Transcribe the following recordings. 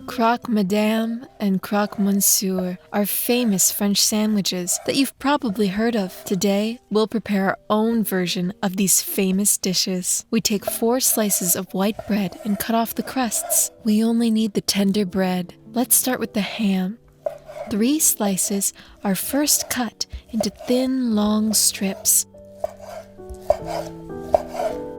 Croque madame and croque monsieur are famous French sandwiches that you've probably heard of. Today, we'll prepare our own version of these famous dishes. We take 4 slices of white bread and cut off the crusts. We only need the tender bread. Let's start with the ham. 3 slices are first cut into thin, long strips,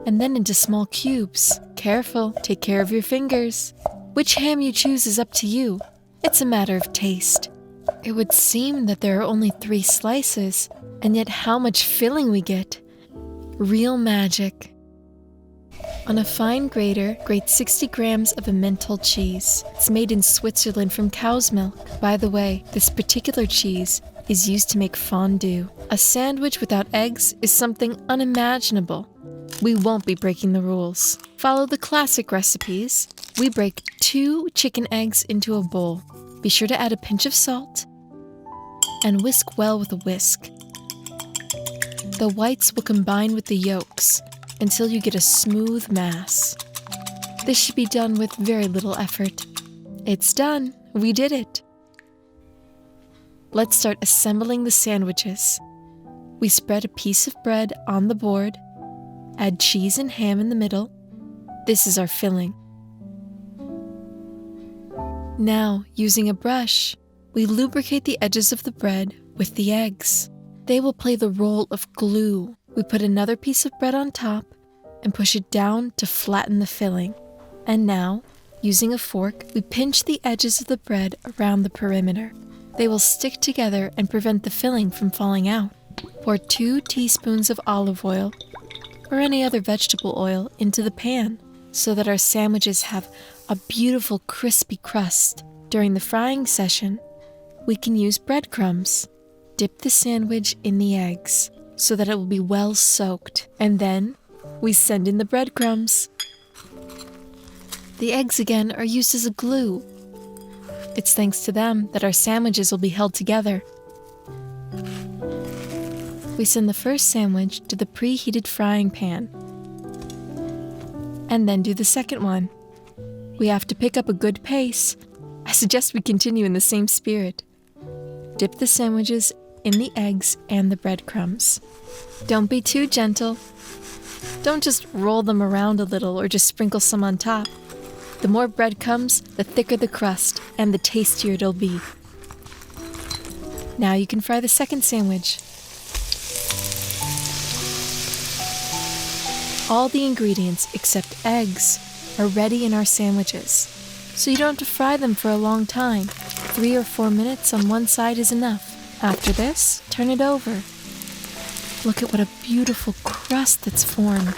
and then into small cubes. Careful, take care of your fingers. Which ham you choose is up to you. It's a matter of taste. It would seem that there are only 3 slices, and yet how much filling we get. Real magic. On a fine grater, grate 60 grams of Emmental cheese. It's made in Switzerland from cow's milk. By the way, this particular cheese is used to make fondue. A sandwich without eggs is something unimaginable. We won't be breaking the rules. Follow the classic recipes. We break 2 chicken eggs into a bowl. Be sure to add a pinch of salt and whisk well with a whisk. The whites will combine with the yolks until you get a smooth mass. This should be done with very little effort. It's done. We did it. Let's start assembling the sandwiches. We spread a piece of bread on the board, add cheese and ham in the middle. This is our filling. Now, using a brush, we lubricate the edges of the bread with the eggs. They will play the role of glue. We put another piece of bread on top and push it down to flatten the filling. And now, using a fork, we pinch the edges of the bread around the perimeter. They will stick together and prevent the filling from falling out. Pour 2 teaspoons of olive oil or any other vegetable oil into the pan so that our sandwiches have a beautiful crispy crust. During the frying session, we can use breadcrumbs. Dip the sandwich in the eggs so that it will be well soaked, and then we send in the breadcrumbs. The eggs again are used as a glue. It's thanks to them that our sandwiches will be held together. We send the first sandwich to the preheated frying pan, and then do the second one. We have to pick up a good pace. I suggest we continue in the same spirit. Dip the sandwiches in the eggs and the breadcrumbs. Don't be too gentle. Don't just roll them around a little or just sprinkle some on top. The more breadcrumbs, the thicker the crust and the tastier it'll be. Now you can fry the second sandwich. All the ingredients except eggs are ready in our sandwiches, so you don't have to fry them for a long time. 3 or 4 minutes on one side is enough. After this, turn it over. Look at what a beautiful crust that's formed.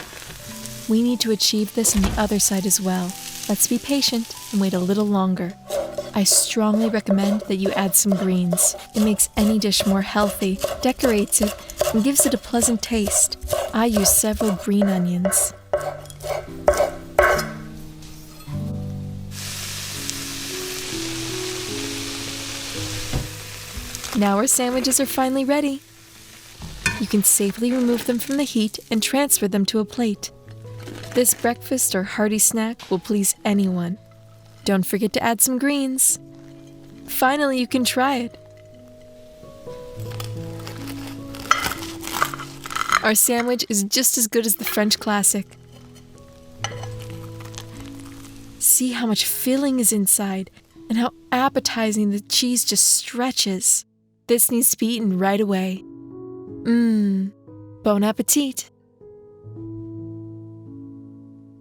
We need to achieve this on the other side as well. Let's be patient and wait a little longer. I strongly recommend that you add some greens. It makes any dish more healthy, decorates it, and gives it a pleasant taste. I use several green onions. Now our sandwiches are finally ready. You can safely remove them from the heat and transfer them to a plate. This breakfast or hearty snack will please anyone. Don't forget to add some greens. Finally, you can try it. Our sandwich is just as good as the French classic. See how much filling is inside and how appetizing the cheese just stretches. This needs to be eaten right away. Bon appetit!